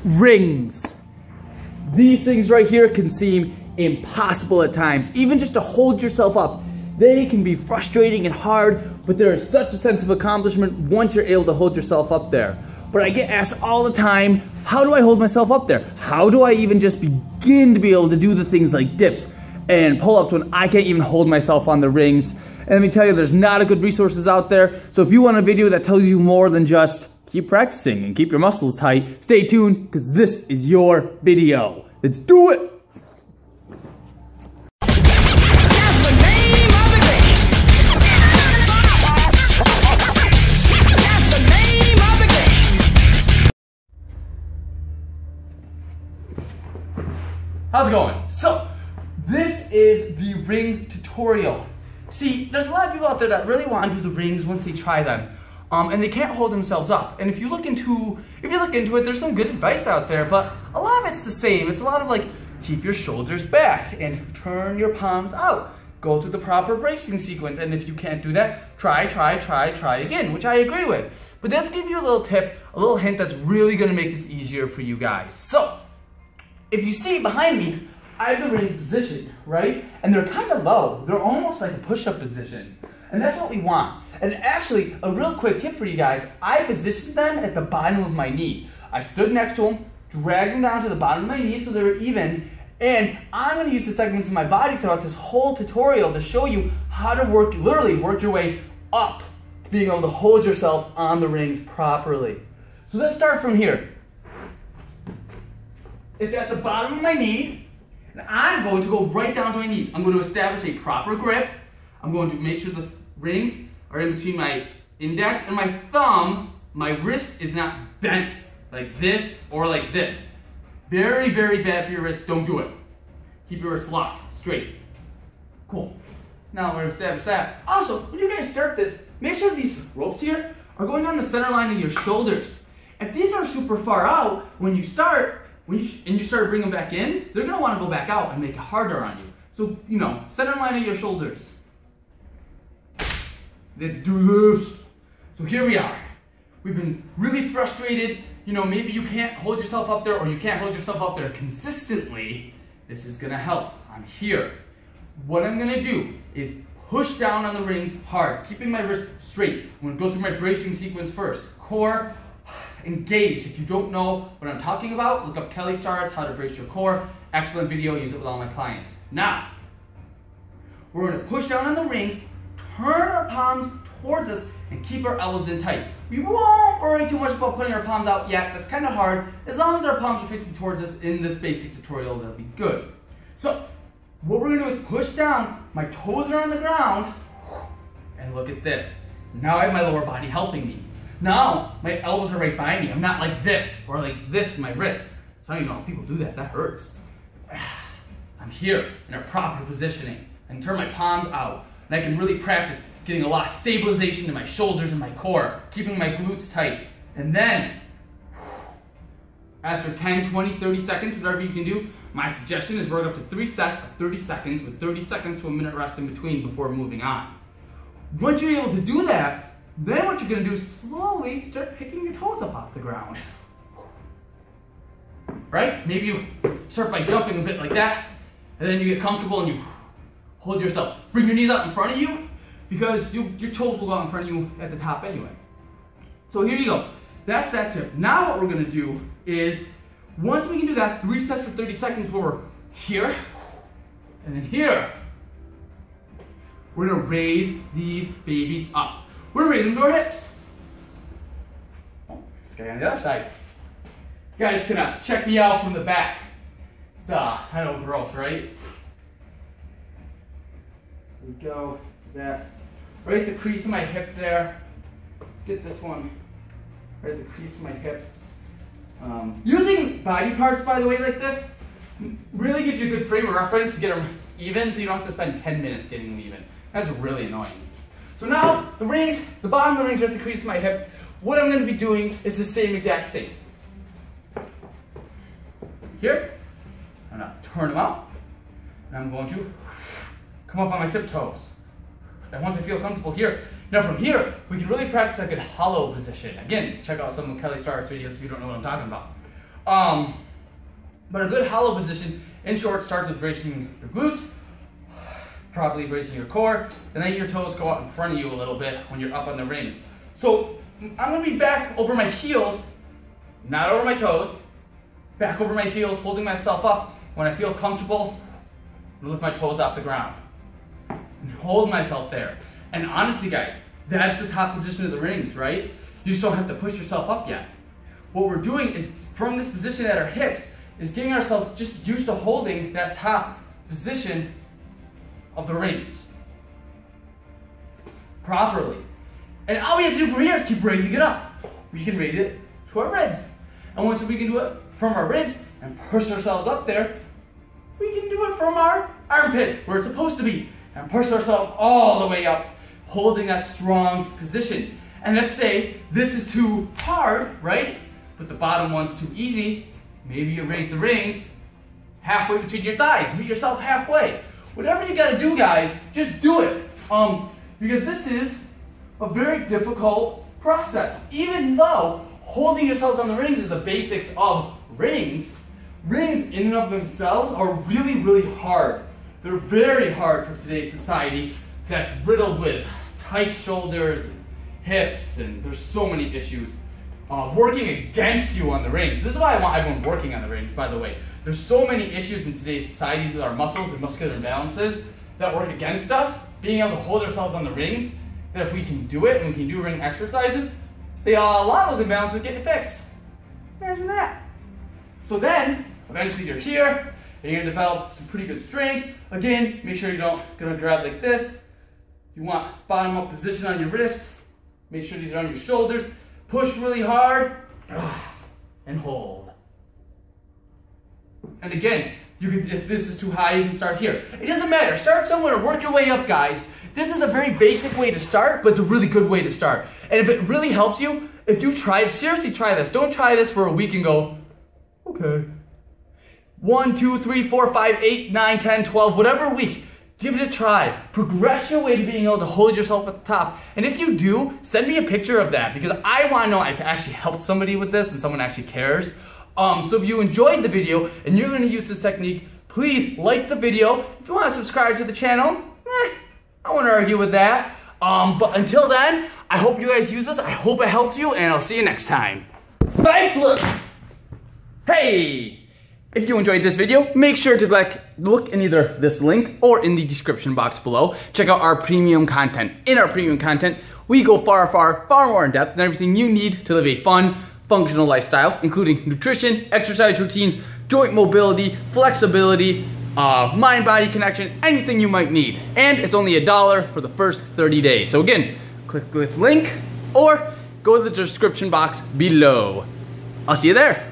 Rings. These things right here can seem impossible at times, even just to hold yourself up. They can be frustrating and hard, but there is such a sense of accomplishment once you're able to hold yourself up there. But I get asked all the time, how do I hold myself up there? How do I even just begin to be able to do the things like dips and pull-ups when I can't even hold myself on the rings? And let me tell you, there's not a good resources out there. So if you want a video that tells you more than just keep practicing and keep your muscles tight, stay tuned, because this is your video. Let's do it! How's it going? So, this is the ring tutorial. See, there's a lot of people out there that really want to do the rings once they try them. And they can't hold themselves up. And if you look into it, there's some good advice out there, but a lot of it's the same. It's a lot of like, keep your shoulders back and turn your palms out. Go through the proper bracing sequence. And if you can't do that, try again, which I agree with. But let's give you a little tip, a little hint that's really gonna make this easier for you guys. So, if you see behind me, I have the rings positioned, right? And they're kind of low. They're almost like a push-up position. And that's what we want. And actually, a real quick tip for you guys, I positioned them at the bottom of my knee. I stood next to them, dragged them down to the bottom of my knee so they were even, and I'm gonna use the segments of my body throughout this whole tutorial to show you how to literally work your way up to being able to hold yourself on the rings properly. So let's start from here. It's at the bottom of my knee, and I'm going to go right down to my knees. I'm going to establish a proper grip. I'm going to make sure the rings are in between my index and my thumb. My wrist is not bent like this or like this. Very, very bad for your wrist. Don't do it. Keep your wrist locked, straight. Cool. Now we're going to establish that. Also, when you guys start this, make sure these ropes here are going down the center line of your shoulders. If these are super far out, when you start to bring them back in, they're going to want to go back out and make it harder on you. So, center line of your shoulders. Let's do this. So here we are. We've been really frustrated. Maybe you can't hold yourself up there or you can't hold yourself up there consistently. This is going to help. I'm here. What I'm going to do is push down on the rings hard, keeping my wrist straight. I'm going to go through my bracing sequence first. Core, engage. If you don't know what I'm talking about, look up Kelly Starrett's How to Brace Your Core. Excellent video, use it with all my clients. Now, we're going to push down on the rings, turn our palms towards us, and keep our elbows in tight. We won't worry too much about putting our palms out yet. That's kind of hard. As long as our palms are facing towards us in this basic tutorial, that'll be good. So, what we're going to do is push down. My toes are on the ground, and look at this. Now I have my lower body helping me. Now, my elbows are right by me. I'm not like this, or like this with my wrists. I don't even know how people do that. That hurts. I'm here in a proper positioning. I can turn my palms out, and I can really practice getting a lot of stabilization in my shoulders and my core, keeping my glutes tight. And then, after 10, 20, 30 seconds, whatever you can do, my suggestion is work up to 3 sets of 30 seconds with 30 seconds to a minute rest in between before moving on. Once you're able to do that, then what you're going to do is slowly start picking your toes up off the ground. Right? Maybe you start by jumping a bit like that, and then you get comfortable and you hold yourself. Bring your knees up in front of you, because your toes will go out in front of you at the top anyway. So here you go. That's that tip. Now what we're going to do is, once we can do that, 3 sets for 30 seconds where we're here, and then here, we're going to raise these babies up. We're raising to our hips. Okay, on the other side. You guys can check me out from the back. It's kind of gross, right? There we go. That. Right at the crease of my hip there. Let's get this one. Right at the crease of my hip. Using body parts, by the way, like this, really gives you a good frame of reference to get them even, so you don't have to spend 10 minutes getting them even. That's really annoying. So now, the rings, the bottom of the rings are at the crease of my hip. What I'm going to be doing is the same exact thing. Here, I'm going to turn them out, and I'm going to come up on my tiptoes. And once I feel comfortable here, Now from here, we can really practice that good hollow position. Again, check out some of Kelly Starrett's videos if you don't know what I'm talking about. But a good hollow position, in short, starts with bracing your glutes, properly bracing your core, and then your toes go out in front of you a little bit when you're up on the rings. So I'm gonna be back over my heels, not over my toes, back over my heels, holding myself up. When I feel comfortable, I'm gonna lift my toes off the ground and hold myself there. And honestly, guys, that's the top position of the rings, right? You just don't have to push yourself up yet. What we're doing is, from this position at our hips, is getting ourselves just used to holding that top position of the rings properly. And all we have to do from here is keep raising it up. We can raise it to our ribs. And once we can do it from our ribs and push ourselves up there, we can do it from our armpits, where it's supposed to be, and push ourselves all the way up, holding that strong position. And let's say this is too hard, right? But the bottom one's too easy. Maybe you raise the rings halfway between your thighs. Meet yourself halfway. Whatever you gotta do, guys, just do it. Because this is a very difficult process. Even though holding yourselves on the rings is the basics of rings, rings in and of themselves are really, really hard. They're very hard for today's society that's riddled with tight shoulders and hips, and there's so many issues working against you on the rings. This is why I want everyone working on the rings, by the way. There's so many issues in today's society with our muscles and muscular imbalances that work against us. Being able to hold ourselves on the rings, that if we can do it and we can do ring exercises, a lot of those imbalances get fixed. Imagine that. So then, eventually you're here, and you're gonna develop some pretty good strength. Again, make sure you don't gonna grab like this. You want bottom up position on your wrists. Make sure these are on your shoulders. Push really hard, and hold. And again, you can, if this is too high, you can start here. It doesn't matter, start somewhere, work your way up, guys. This is a very basic way to start, but it's a really good way to start. And if it really helps you, if you try it, seriously try this. Don't try this for a week and go, okay. 1, 2, 3, 4, 5, 8, 9, 10, 12, whatever weeks. Give it a try. Progress your way to being able to hold yourself at the top. And if you do, send me a picture of that, because I want to know I've actually helped somebody with this and someone actually cares. So if you enjoyed the video and you're going to use this technique, please like the video. If you want to subscribe to the channel, I won't argue with that. But until then, I hope you guys use this. I hope it helped you, and I'll see you next time. Bye! Hey! If you enjoyed this video, make sure to look in either this link or in the description box below. Check out our premium content. In our premium content, we go far more in depth than everything you need to live a fun, functional lifestyle, including nutrition, exercise routines, joint mobility, flexibility, mind-body connection, anything you might need. And it's only $1 for the first 30 days. So again, click this link or go to the description box below. I'll see you there.